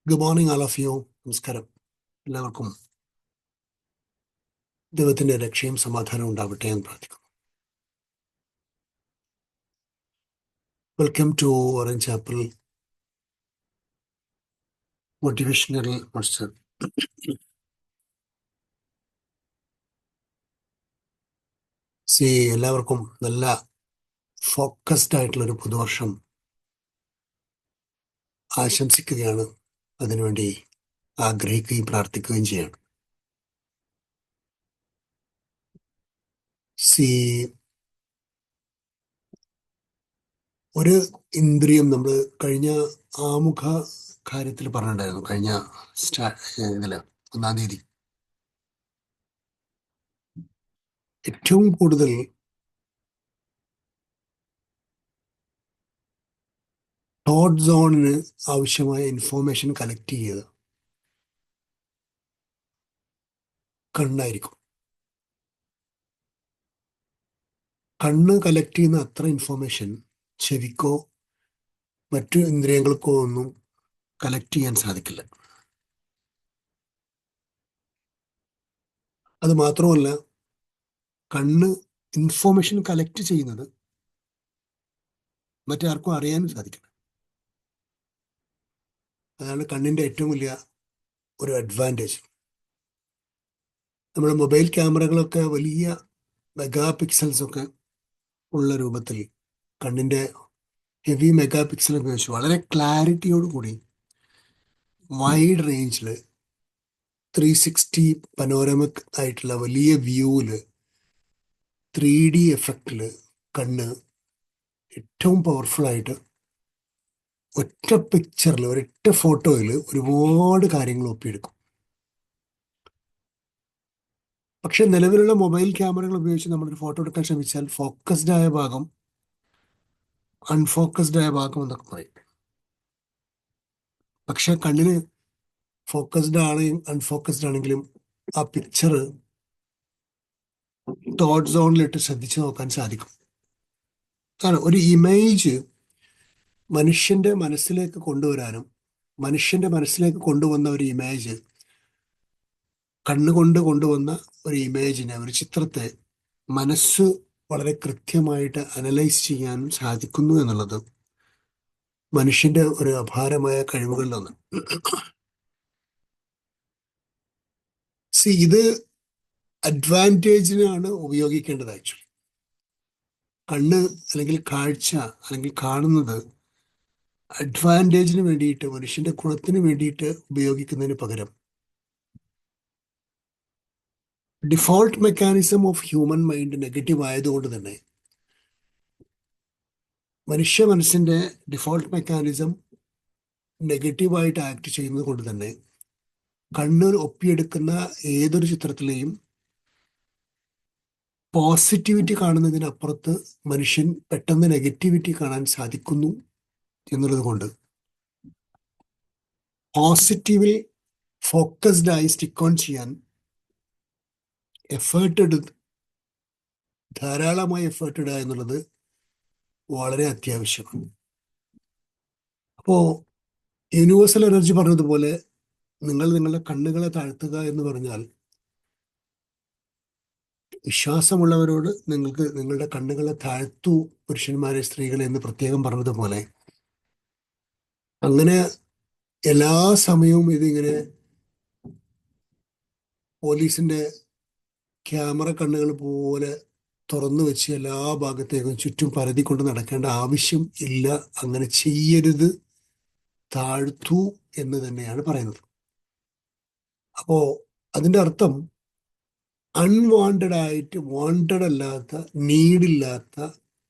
Good morning all of you. നമസ്കാരം. എല്ലാവർക്കും ദൈവത്തിന്റെ രക്ഷയും സമാധാനവും ഉണ്ടാവട്ടെ എന്ന് പ്രാർത്ഥിക്കുന്നു. Welcome to orange apple motivational master. എല്ലാവർക്കും നല്ല ഫോക്കസ്ഡ് ആയിട്ടുള്ളൊരു പുതുവർഷം ആശംസിക്കുകയാണ്. അതിനുവേണ്ടി ആഗ്രഹിക്കുകയും പ്രാർത്ഥിക്കുകയും ചെയ്യണം. ഒരു ഇന്ദ്രിയം നമ്മൾ കഴിഞ്ഞ ആമുഖ കാര്യത്തിൽ പറഞ്ഞിട്ടുണ്ടായിരുന്നു. കഴിഞ്ഞ ഇതില് 1-ാം തീയതി ഏറ്റവും കൂടുതൽ തോട്ട് സോണിന് ആവശ്യമായ ഇൻഫോർമേഷൻ കളക്ട് ചെയ്ത് കണ്ണായിരിക്കും. കണ്ണ് കളക്ട് ചെയ്യുന്ന അത്ര ഇൻഫോർമേഷൻ ചെവിക്കോ മറ്റു ഇന്ദ്രിയങ്ങൾക്കോ ഒന്നും കളക്ട് ചെയ്യാൻ സാധിക്കില്ല. അത് മാത്രമല്ല, കണ്ണ് ഇൻഫോർമേഷൻ കളക്ട് ചെയ്യുന്നത് മറ്റാർക്കും അറിയാനും സാധിക്കില്ല. അതാണ് കണ്ണിന്റെ ഏറ്റവും വലിയ ഒരു അഡ്വാൻറ്റേജ്. നമ്മുടെ മൊബൈൽ ക്യാമറകളൊക്കെ വലിയ മെഗാ പിക്സൽസ് ഒക്കെ ഉള്ള രൂപത്തിൽ കണ്ണിന്റെ ഹെവി മെഗാ പിക്സൽ ഉപയോഗിച്ച് വളരെ ക്ലാരിറ്റിയോട് കൂടി വൈഡ് റേഞ്ചിൽ 360 പനോരമിക് ആയിട്ടുള്ള വലിയ വ്യൂവില് 3D എഫക്റ്റില് കണ്ണ് ഏറ്റവും പവർഫുൾ ആയിട്ട് ഒറ്റ പിക്ചറിൽ ഒരൊറ്റ ഫോട്ടോയിൽ ഒരുപാട് കാര്യങ്ങൾ ഒപ്പിയെടുക്കും. പക്ഷെ നിലവിലുള്ള മൊബൈൽ ക്യാമറകൾ ഉപയോഗിച്ച് നമ്മളൊരു ഫോട്ടോ എടുക്കാൻ ശ്രമിച്ചാൽ ഫോക്കസ്ഡ് ആയ ഭാഗം, അൺഫോക്കസ്ഡ് ആയ ഭാഗം എന്നൊക്കെ പറയും. പക്ഷെ കണ്ണിന് ഫോക്കസ്ഡ് ആണെങ്കിലും അൺഫോക്കസ്ഡ് ആണെങ്കിലും ആ പിക്ചർ തോട്ട് സോണിലിട്ട് ശ്രദ്ധിച്ചു നോക്കാൻ സാധിക്കും. കാരണം ഒരു ഇമേജ് മനുഷ്യന്റെ മനസ്സിലേക്ക് കൊണ്ടുവരാനും മനുഷ്യന്റെ മനസ്സിലേക്ക് കൊണ്ടുവന്ന ഒരു ഇമേജ്, കണ്ണുകൊണ്ട് കൊണ്ടുവന്ന ഒരു ഇമേജിനെ, ഒരു ചിത്രത്തെ മനസ്സ് വളരെ കൃത്യമായിട്ട് അനലൈസ് ചെയ്യാനും സാധിക്കുന്നു എന്നുള്ളത് മനുഷ്യന്റെ ഒരു അപാരമായ കഴിവുകളിലൊന്ന്. ഇത് അഡ്വാൻറ്റേജിനാണ് ഉപയോഗിക്കേണ്ടത്. ആക്ച്വലി കണ്ണ് അല്ലെങ്കിൽ കാഴ്ച അല്ലെങ്കിൽ കാണുന്നത് അഡ്വാൻറ്റേജിന് വേണ്ടിയിട്ട്, മനുഷ്യന്റെ ഗുണത്തിന് വേണ്ടിയിട്ട് ഉപയോഗിക്കുന്നതിന് പകരം default mechanism of human mind negative ആയതുകൊണ്ട് തന്നെ, മനുഷ്യ മനസ്സിന്റെ ഡിഫോൾട്ട് മെക്കാനിസം നെഗറ്റീവായിട്ട് ആക്ട് ചെയ്യുന്നത് കൊണ്ട് തന്നെ കണ്ണ് ഒപ്പിയെടുക്കുന്ന ഏതൊരു ചിത്രത്തിലെയും പോസിറ്റിവിറ്റി കാണുന്നതിനപ്പുറത്ത് മനുഷ്യൻ പെട്ടെന്ന് നെഗറ്റിവിറ്റി കാണാൻ സാധിക്കുന്നു എന്നുള്ളത് കൊണ്ട് പോസിറ്റീവിൽ ഫോക്കസ്ഡ് ആയി സ്റ്റിക്ക് ഓൺ ചെയ്യാൻ ധാരാളമായി എഫേർട്ട് ഇടുക എന്നുള്ളത് വളരെ അത്യാവശ്യമാണ്. അപ്പോ യൂണിവേഴ്സൽ എനർജി പറഞ്ഞതുപോലെ നിങ്ങൾ നിങ്ങളുടെ കണ്ണുകളെ താഴ്ത്തുക എന്ന് പറഞ്ഞാൽ, വിശ്വാസമുള്ളവരോട് നിങ്ങൾക്ക് നിങ്ങളുടെ കണ്ണുകളെ താഴ്ത്തു പുരുഷന്മാരെ സ്ത്രീകളെ എന്ന് പ്രത്യേകം പറഞ്ഞതുപോലെ, അങ്ങനെ എല്ലാ സമയവും ഇതിങ്ങനെ പോലീസിന്റെ ക്യാമറ കണ്ണുകൾ പോലെ തുറന്നു വെച്ച് എല്ലാ ഭാഗത്തേക്കും ചുറ്റും പരതിക്കൊണ്ട് നടക്കേണ്ട ആവശ്യം ഇല്ല. അങ്ങനെ ചെയ്യരുത്, താഴ്ത്തു എന്ന് തന്നെയാണ് പറയുന്നത്. അപ്പോ അതിന്റെ അർത്ഥം അൺവാണ്ടഡ് ആയിട്ട്, വാണ്ടഡ് അല്ലാത്ത, നീഡില്ലാത്ത,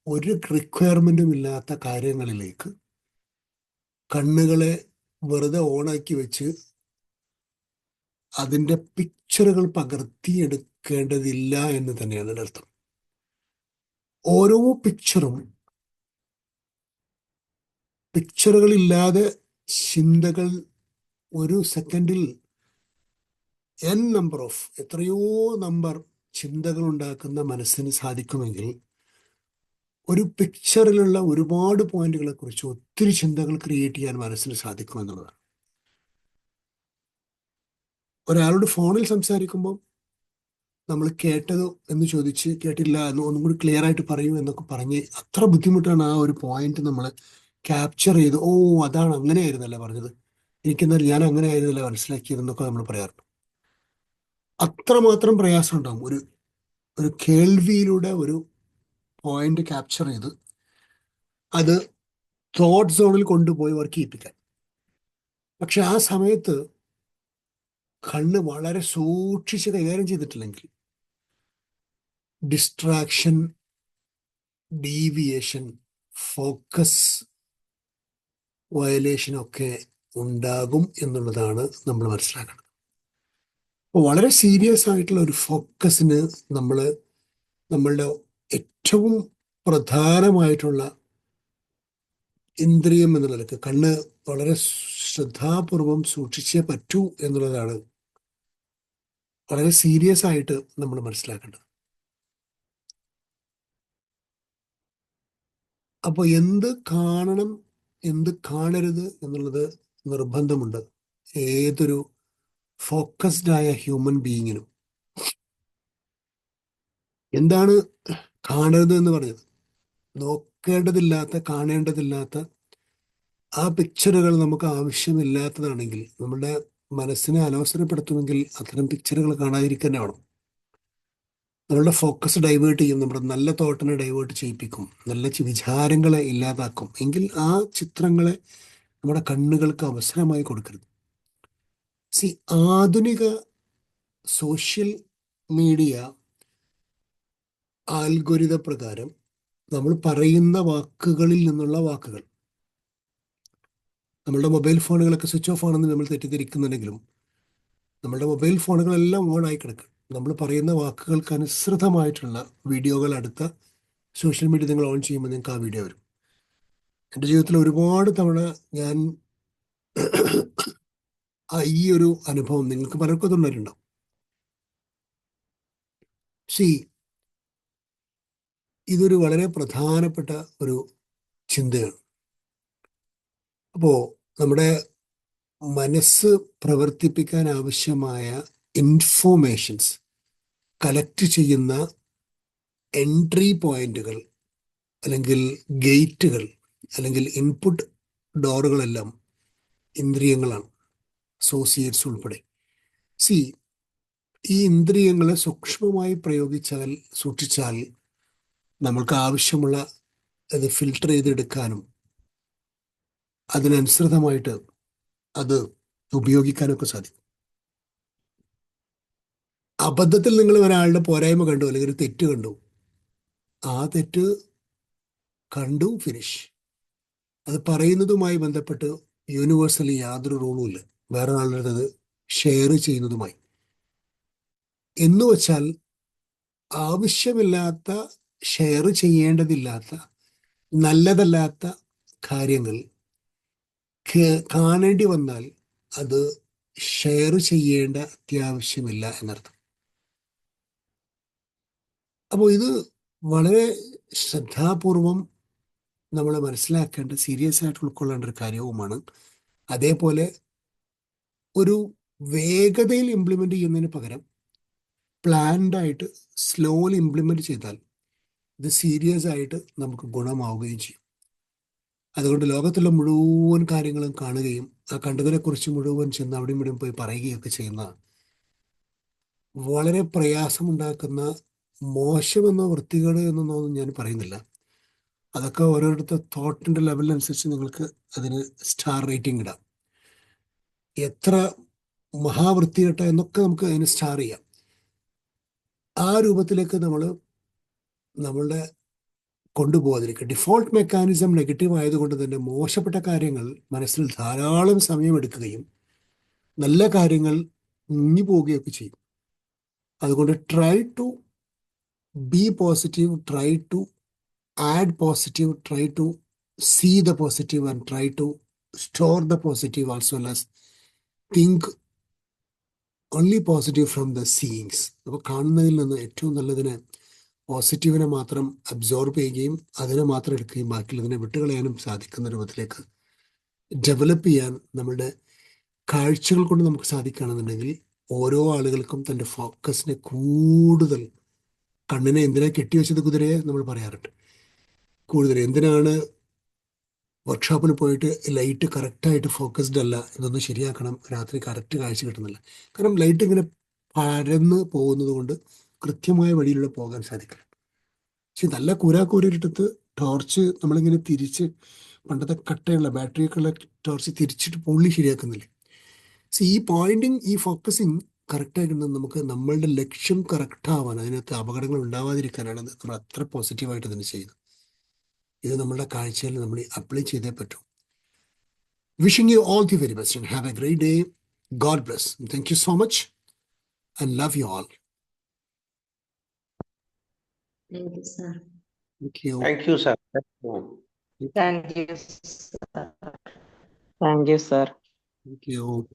ഒരു റിക്വയർമെന്റും ഇല്ലാത്ത കാര്യങ്ങളിലേക്ക് കണ്ണുകളെ വെറുതെ ഓണാക്കി വെച്ച് അതിന്റെ പിക്ചറുകൾ പകർത്തിയെടുക്കേണ്ടതില്ല എന്ന് തന്നെയാണ് അതിന്റെ അർത്ഥം. ഓരോ പിക്ചറുകളില്ലാതെ ചിന്തകൾ ഒരു സെക്കൻഡിൽ എത്രയോ നമ്പർ ചിന്തകൾ ഉണ്ടാക്കുന്ന മനസ്സിന് സാധിക്കുമെങ്കിൽ, ഒരു പിക്ചറിലുള്ള ഒരുപാട് പോയിന്റുകളെ കുറിച്ച് ഒത്തിരി ചിന്തകൾ ക്രിയേറ്റ് ചെയ്യാൻ മനസ്സിന് സാധിക്കും എന്നുള്ളതാണ്. ഒരാളോട് ഫോണിൽ സംസാരിക്കുമ്പോൾ നമ്മൾ കേട്ടത് എന്ന് ചോദിച്ച് കേട്ടില്ല എന്ന് ഒന്നും കൂടി ക്ലിയർ ആയിട്ട് പറയൂ എന്നൊക്കെ പറഞ്ഞ് അത്ര ബുദ്ധിമുട്ടാണ് ആ ഒരു പോയിന്റ് നമ്മൾ ക്യാപ്ചർ ചെയ്ത്, ഓ അതാണ് അങ്ങനെയായിരുന്നല്ലേ പറഞ്ഞത്, എനിക്കെന്നാൽ ഞാൻ അങ്ങനെ ആയിരുന്നല്ലേ മനസ്സിലാക്കിയതെന്നൊക്കെ നമ്മൾ പറയാറുണ്ട്. അത്രമാത്രം പ്രയാസം ഉണ്ടാകും ഒരു ഒരു കേൾവിയിലൂടെ ഒരു പോയിന്റ് ക്യാപ്ചർ ചെയ്ത് അത് തോട്ട് സോണിൽ കൊണ്ടുപോയി വർക്ക് ചെയ്യിപ്പിക്കാൻ. പക്ഷെ ആ സമയത്ത് കണ്ണ് വളരെ സൂക്ഷിച്ച് കൈകാര്യം ചെയ്തിട്ടില്ലെങ്കിൽ ഡിസ്ട്രാക്ഷൻ, ഡീവിയേഷൻ, ഫോക്കസ് വയലേഷൻ ഒക്കെ ഉണ്ടാകും എന്നുള്ളതാണ് നമ്മൾ മനസ്സിലാക്കുന്നത്. അപ്പോൾ വളരെ സീരിയസ് ആയിട്ടുള്ള ഒരു ഫോക്കസിന് നമ്മൾ നമ്മളുടെ ഏറ്റവും പ്രധാനമായിട്ടുള്ള ഇന്ദ്രിയം എന്ന നിലക്ക് കണ്ണ് വളരെ ശ്രദ്ധാപൂർവം സൂക്ഷിച്ചേ പറ്റൂ എന്നുള്ളതാണ് വളരെ സീരിയസ് ആയിട്ട് നമ്മൾ മനസ്സിലാക്കേണ്ടത്. അപ്പോൾ എന്ത് കാണണം, എന്ത് കാണരുത് എന്നുള്ളത് നിർബന്ധമുണ്ട് ഏതൊരു ഫോക്കസ്ഡ് ആയ ഹ്യൂമൻ ബീയിങ്ങിനും. എന്താണ് കാണരുത് എന്ന് പറഞ്ഞത്? നോക്കേണ്ടതില്ലാത്ത, കാണേണ്ടതില്ലാത്ത ആ പിക്ചറുകൾ നമുക്ക് ആവശ്യമില്ലാത്തതാണെങ്കിൽ, നമ്മുടെ മനസ്സിനെ അലോസരപ്പെടുത്തുമെങ്കിൽ അത്തരം പിക്ചറുകൾ കാണാതിരിക്കാൻ വേണം. നമ്മളുടെ ഫോക്കസ് ഡൈവേർട്ട് ചെയ്യും, നമ്മുടെ നല്ല തോട്ടിനെ ഡൈവേർട്ട് ചെയ്യിപ്പിക്കും, നല്ല വിചാരങ്ങളെ ഇല്ലാതാക്കും. എങ്കിൽ ആ ചിത്രങ്ങളെ നമ്മുടെ കണ്ണുകൾക്ക് അവസരമായി കൊടുക്കരുത്. സി, ആധുനിക സോഷ്യൽ മീഡിയ ആൽഗോരിത പ്രകാരം നമ്മൾ പറയുന്ന വാക്കുകളിൽ നിന്നുള്ള വാക്കുകൾ, നമ്മളുടെ മൊബൈൽ ഫോണുകളൊക്കെ സ്വിച്ച് ഓഫ് ആണെന്ന് നമ്മൾ തെറ്റിദ്ധരിക്കുന്നുണ്ടെങ്കിലും നമ്മളുടെ മൊബൈൽ ഫോണുകളെല്ലാം ഓൺ ആയി കിടക്കും. നമ്മൾ പറയുന്ന വാക്കുകൾക്ക് അനുസൃതമായിട്ടുള്ള വീഡിയോകൾ അടുത്ത സോഷ്യൽ മീഡിയ നിങ്ങൾ ഓൺ ചെയ്യുമ്പോൾ നിങ്ങൾക്ക് ആ വീഡിയോ വരും. എൻ്റെ ജീവിതത്തിൽ ഒരുപാട് തവണ ഞാൻ ഈ ഒരു അനുഭവം നിങ്ങൾക്ക് പലർക്കും തോന്നിയിട്ടുണ്ടാവും. സി, ഇതൊരു വളരെ പ്രധാനപ്പെട്ട ഒരു ചിന്തയാണ്. അപ്പോൾ നമ്മുടെ മനസ്സ് പ്രവർത്തിപ്പിക്കാൻ ആവശ്യമായ ഇൻഫോർമേഷൻസ് കളക്ട് ചെയ്യുന്ന എൻട്രി പോയിന്റുകൾ അല്ലെങ്കിൽ ഗേറ്റുകൾ അല്ലെങ്കിൽ ഇൻപുട്ട് ഡോറുകളെല്ലാം ഇന്ദ്രിയങ്ങളാണ്, അസോസിയേറ്റ്സ് ഉൾപ്പെടെ. സി, ഈ ഇന്ദ്രിയങ്ങളെ സൂക്ഷ്മമായി സൂക്ഷിച്ചാൽ നമ്മൾക്ക് ആവശ്യമുള്ള അത് ഫിൽട്ടർ ചെയ്തെടുക്കാനും അതിനനുസൃതമായിട്ട് അത് ഉപയോഗിക്കാനൊക്കെ സാധിക്കും. അബദ്ധത്തിൽ നിങ്ങൾ ഒരാളുടെ പോരായ്മ കണ്ടു അല്ലെങ്കിൽ ഒരു തെറ്റ് കണ്ടു, ആ തെറ്റ് കണ്ടു, ഫിനിഷ്. അത് പറയുന്നതുമായി ബന്ധപ്പെട്ട് യൂണിവേഴ്സലി യാതൊരു റൂളും ഇല്ല, വേറെ ആളുടെ അത് ഷെയർ ചെയ്യുന്നതുമായി. എന്ന് വച്ചാൽ ആവശ്യമില്ലാത്ത, ഷെയർ ചെയ്യേണ്ടതില്ലാത്ത, നല്ലതല്ലാത്ത കാര്യങ്ങൾ കാണേണ്ടി വന്നാൽ അത് ഷെയർ ചെയ്യേണ്ട അത്യാവശ്യമില്ല എന്നർത്ഥം. അപ്പോൾ ഇത് വളരെ ശ്രദ്ധാപൂർവം നമ്മൾ മനസ്സിലാക്കേണ്ട, സീരിയസ് ആയിട്ട് ഉൾക്കൊള്ളേണ്ട ഒരു കാര്യവുമാണ്. അതേപോലെ ഒരു വേഗതയിൽ ഇംപ്ലിമെന്റ് ചെയ്യുന്നതിന് പകരം പ്ലാൻഡ് ആയിട്ട് സ്ലോലി ഇംപ്ലിമെന്റ് ചെയ്താൽ ഇത് സീരിയസ് ആയിട്ട് നമുക്ക് ഗുണമാവുകയും ചെയ്യും. അതുകൊണ്ട് ലോകത്തുള്ള മുഴുവൻ കാര്യങ്ങളും കാണുകയും ആ കണ്ടതിനെക്കുറിച്ച് മുഴുവൻ ചെന്ന് അവിടെയും ഇവിടെയും പോയി പറയുകയൊക്കെ ചെയ്യുന്ന വളരെ പ്രയാസമുണ്ടാക്കുന്ന, മോശമെന്നോ വൃത്തികേട് എന്നൊന്നും ഞാൻ പറയുന്നില്ല. അതൊക്കെ ഓരോരുത്തർ തോട്ടിൻ്റെ ലെവലിനനുസരിച്ച് നിങ്ങൾക്ക് അതിന് സ്റ്റാർ റേറ്റിംഗ് ഇടാം. എത്ര മഹാവൃത്തികെട്ട എന്നൊക്കെ നമുക്ക് അതിന് സ്റ്റാർ ചെയ്യാം. ആ രൂപത്തിലേക്ക് നമ്മളുടെ കൊണ്ടുപോകാതിരിക്കുക. ഡിഫോൾട്ട് മെക്കാനിസം നെഗറ്റീവ് ആയതുകൊണ്ട് തന്നെ മോശപ്പെട്ട കാര്യങ്ങൾ മനസ്സിൽ ധാരാളം സമയമെടുക്കുകയും നല്ല കാര്യങ്ങൾ മുങ്ങി പോവുകയൊക്കെ ചെയ്യും. അതുകൊണ്ട് try to be positive, try to add positive, try to see the positive and try to store the positive as well as think only positive from the seeings. അപ്പോൾ കാണുന്നതിൽ നിന്ന് ഏറ്റവും നല്ലതിനെ, പോസിറ്റീവിനെ മാത്രം അബ്സോർബ് ചെയ്യുകയും അതിനെ മാത്രം എടുക്കുകയും ബാക്കിയുള്ളതിനെ വിട്ടുകളയാനും സാധിക്കുന്ന രൂപത്തിലേക്ക് ഡെവലപ്പ് ചെയ്യാൻ നമ്മളുടെ കാഴ്ചകൾ കൊണ്ട് നമുക്ക് സാധിക്കുകയാണെന്നുണ്ടെങ്കിൽ ഓരോ ആളുകൾക്കും തൻ്റെ ഫോക്കസിനെ കൂടുതൽ, കണ്ണിനെ എന്തിനാ കെട്ടിവെച്ചത് കുതിരയെ നമ്മൾ പറയാറുണ്ട്. കൂടുതൽ എന്തിനാണ് വർക്ക്ഷോപ്പിൽ പോയിട്ട് ലൈറ്റ് കറക്റ്റായിട്ട് ഫോക്കസ്ഡ് അല്ല, ഇതൊന്ന് ശരിയാക്കണം, രാത്രി കറക്റ്റ് കാഴ്ച കിട്ടുന്നില്ല. കാരണം ലൈറ്റ് ഇങ്ങനെ പരന്ന് പോകുന്നത് കൊണ്ട് കൃത്യമായ വഴിയിലൂടെ പോകാൻ സാധിക്കില്ല. പക്ഷെ നല്ല കൂരാക്കൂരിട്ടത്ത് ടോർച്ച് നമ്മളിങ്ങനെ തിരിച്ച്, പണ്ടത്തെ കട്ടയുള്ള ബാറ്ററിയൊക്കെ ഉള്ള ടോർച്ച് തിരിച്ചിട്ട് പൊള്ളി ശരിയാക്കുന്നില്ലേ. സോ ഈ പോയിന്റിങ്, ഈ ഫോക്കസിങ് കറക്റ്റായിട്ട് നമുക്ക് നമ്മളുടെ ലക്ഷ്യം കറക്റ്റ് ആവാൻ, അതിനകത്ത് അപകടങ്ങൾ ഉണ്ടാവാതിരിക്കാനാണ് നമ്മൾ അത്ര പോസിറ്റീവായിട്ട് തന്നെ ചെയ്യുന്നത്. ഇത് നമ്മളുടെ കാഴ്ചയിൽ നമ്മൾ അപ്ലൈ ചെയ്തേ പറ്റൂ. Wishing you all the very best and have a great day. God bless. Thank you so much and love you all. Thank you, sir. Thank you. Thank you, sir. Thank you, sir. Thank you, sir. Thank you.